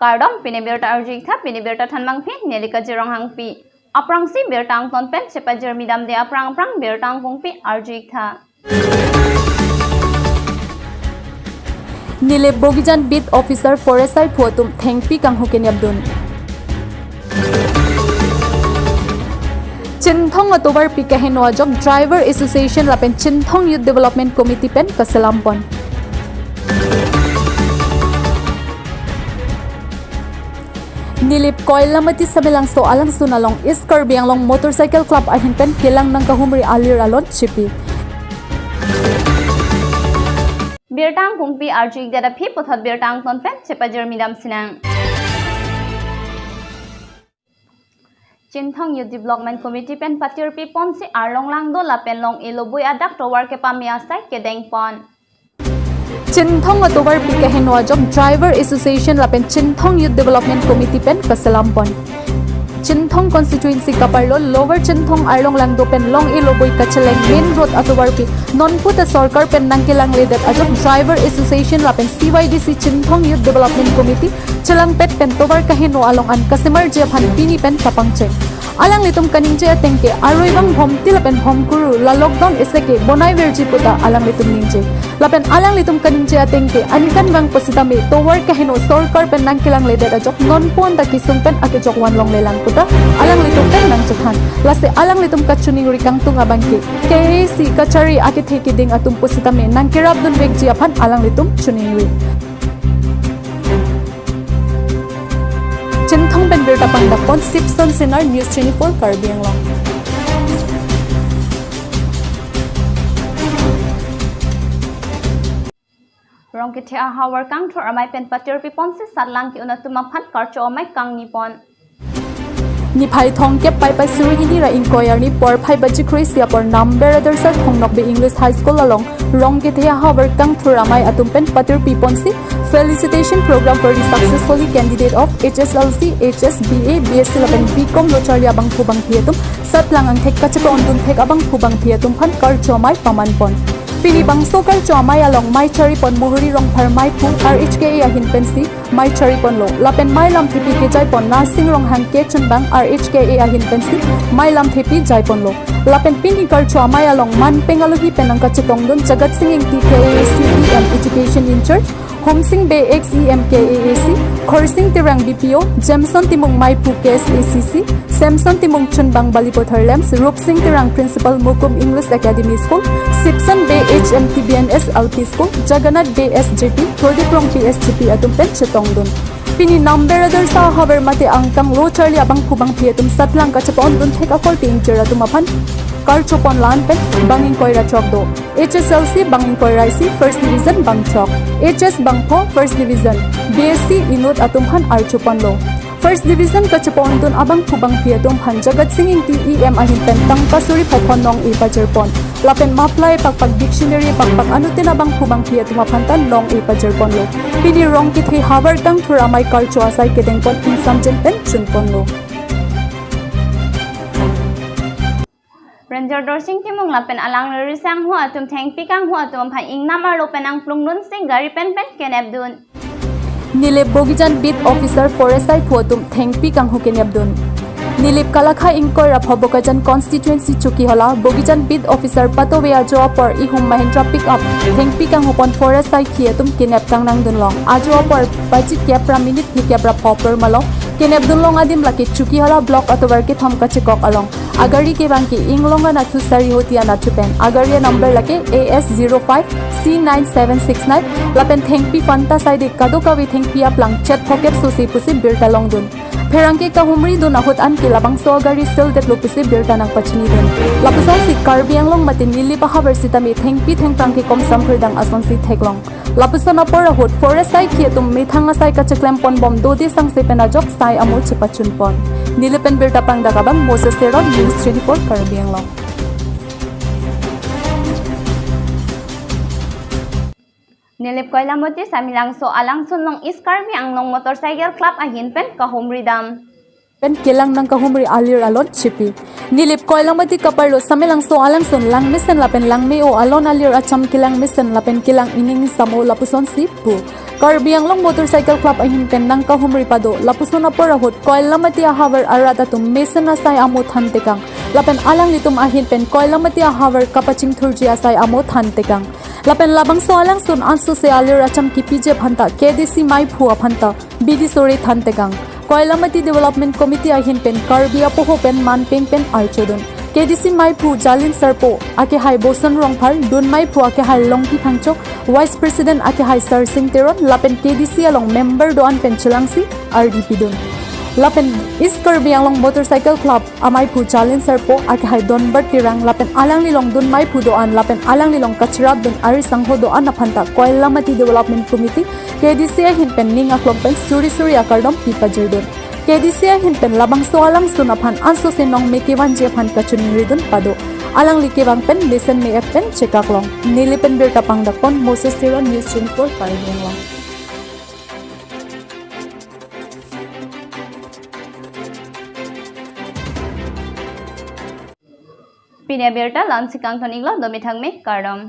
Kardom pinibirta arjikta pinibirta thanmang phi nelika jirong hangpi. Aprang si birtang ton pen sepa jermidam de aprang birtang kungpi arjikta. Nilip Bogijan Beat Officer Forest Side Photum Thengpi Kang Huken Yabdun. Chinthong October Pikahenwa Job Driver Association Lapen Chinthong Youth Development Committee Pen Kasalampon. Nilip Koilamati Sabilang So Alang Sunalong is Karbi Anglong Motorcycle Club Ahin Pen Kilang ng Kahumri Alir Alon Chipi. Birtang kungpi arjik dada phi pothat birtang ton pen sepa jermidam sinang. Chinthong Youth Development Committee pen patir pi pon si arlong lang do la pen long ilobui adak towar ke pamia sai ke deng pon. Chinthong October Pikahenwa Job Driver Association Lapen Chinthong Youth Development Committee Pen Kasalampon. Chinthong Constituency Kaparlo Lower Chinthong Arlong Langdo Pen Long Iloboi Kachaleng Main Road Atuwarpi Non-Puta Sorkar Pen Nangkilang Ledet Ajok Driver Association Lapen CYDC Chinthong Youth Development Committee Chalang Pet Pen Tobar Kahino Along An Kasimar Jepan Pini Pen Kapangcheng Alang litum kaningje atengke aroy bang hom tilapen hom kuru la lockdown iseke bonai verji puta alang litum ningje lapen alang litum kaningje atengke anikan bang positame towar kahino sorkar pen nangkilang ledet ajok non pon da kisung pen akejok wan long lelang puta alang litum pen nang chakhan laste alang litum kachuning rikang tunga bangke KAC kachari ake theke ding atum positame nangkirab dun vekji apan alang litum chuning ri Chinthong Ben Birta Pangdapon, Sipson Sinar, News 24, Karbi Anglong. Rong kiti ahawar kang thor amai pen patir pipon si satlang ki unatumapan karcho amai kang nipon. Ni phai thong ke pai pai suri hini ra inquiry ni por phai baji Christia por number other sir thong nok be English High School along rong kiti ahawar kang thor amai atum pen patir pipon si Felicitation program for the successfully candidate of HSLC, HSBA, BSc Lapen BCom Locharya Abang Pubang Piatum Satlang ang Thek Kachako Ondun Thek Abang Pubang Piatum Pan Karchomai Pamanpon Pini Bang Sokar Chomai along Mai Charipon Muhuri Rong Parmai Pung RHKA Ahin Pensi Mai Charipon Lo Lapen Mai Lam Thipi Ke Jaipon Nasing Rong Han Ke Chunbang RHKA Ahin Pensi Mai Lam Thipi Jaipon Lo Lapen Pini Karchomai along Man Pengaluhi Penang Kachitong Dun Jagat Singing TKACEM Education in Church Homsing Bay XEMKAAC, Korsing Tirang BPO, Jemson Timong Maipu KSACC, Samson Timong Chunbang Balipother Lems, Rupsing Tirang Principal Mukum English Academy School, Sipson Bay HMTBNS LP School, Jagannath Bay SJP, Prodiprong PSGP Atumpen Chetongdun. Pini number other sa haber mate angkang lo Charlie Abang Pubang Piatum Satlang Kachapon Dun Tek Akol Ting Tiratumapan. Karchopon Lan Pen, Bangin Koira Chokdo, HSLC Bangin Koira IC, First Division Bang Chok, HS Bangpo, First Division, BSc Inut Atumhan Archopon Lo, First Division Kachopon Dun Abang Pubang Piatum Han Jagat Singing TEM Ahin Pen Tang Pasuri Poponong Ipajerpon, Lapen Maplay Pagpag Dictionary Pagpag Anutin Abang Pubang Piatum Apantan Long Ipajerpon Lo, Pini Rong Kithi Havar Tang Turamay Karcho Asay Kedengpon Insam Jen Pen Chunpon Lo. Ranger Dorsing Timong Lapen Alang Risang Hu Atum Tang Pikang Hu Atum Pai Ing Namar Lopenang Plungun Sing Gari Pen Pen Kenabdun Nilip Bogijan Beat Officer Forest Side Photum Thengpi Kang Huken Yabdun Nilip Kalakha Ingkor Raphobokajan Constituency Chukihola Bogijan Beat Officer Patowea Joa Por Ihum Mahendra Pick Up Thengpi Kang Hupon Forest Side Kietum Kinep Kang Nang Dunlong Ajoa Por Bajit Kepra Minute Kepra Popper Malong Kinep Dunlong Adim Laki Chukihola Block Atower Ki Thom Kachikok Along Agari ke bangki Inglonga Nathu Sari Hotia Nachupen Agaria number lake AS05 C9769 Lapen Thengpi Fanta Side Kadokawi Thengpi Aplang Chet Pocket Susi Pusi Birta Longdun Perangke Kahumri Dun Ahut An Kilabang So Agari Still Det Lupusi Birta Nang Pachini Dun Lapusong si Karbi Anglong Matin Nili Pahaver Sitami Thengpi Thengprangki Kom Samperdang Ason si Theklong Lapuson Apor Ahut Forest Sai Kietum Mithanga Sai Kacheklempon Bom Dodi Sang Sepenajok Sai Amul Chipachunpon Nilipen Birta Pangdakabang Moses Terod News 24 Karbi Anglong. Nilip Koilamoti Samilang So Alang Sunlong is Karbi Anglong Motorcycle Club Ahin Pen Kahumri Dam. Pen Kilang Nang Kahumri Alir Alon Chipi. Nilip Koilamoti Kaparlo Samilang So Alang Sun Lang Misen Lapen Lang Meo Alon Alir Acham Kilang Misen Lapen Kilang Ining Samo Lapuson Sipu. Karbi Anglong Motorcycle Club ahin pen nang kahumri pado lapusona porahut koilamati ahavar arata tum mesana sai amo thantekang lapen alang litum ahin pen koilamati ahavar kapaching thurji asai amo thantekang lapen labang so alang sun ansu se alir acham ki pije phanta KDC mai phua phanta bidi sori thantekang koilamati development committee ahin pen Karbi apoho pen manpeng pen archodon KDC mai phu jalin sarpo ake hai bosan rongphar dun mai phu ake hai longti thangchok vice president ake hai sir singteron lapen KDC along member do an pen chilangsi RDP dun lapen is Karbi Anglong Motorcycle Club amai phu jalin sarpo ake hai donbar tirang lapen alang lilong dun mai phu do an lapen alang lilong kachrat dun ari sangho do an aphanta koilamati development committee KDC hin pen ning aklong pen suri akardom pipajir dun KDC hin pen labang so alang sun aphan anso se nong mekewan je phan kachun ridun pado alang likewang pen listen me pen chekaklong nilipen berta pangdakon Moses Tiron News 24 Karbi Anglong. Pinia berta lansikang toniglo domitang me kardom.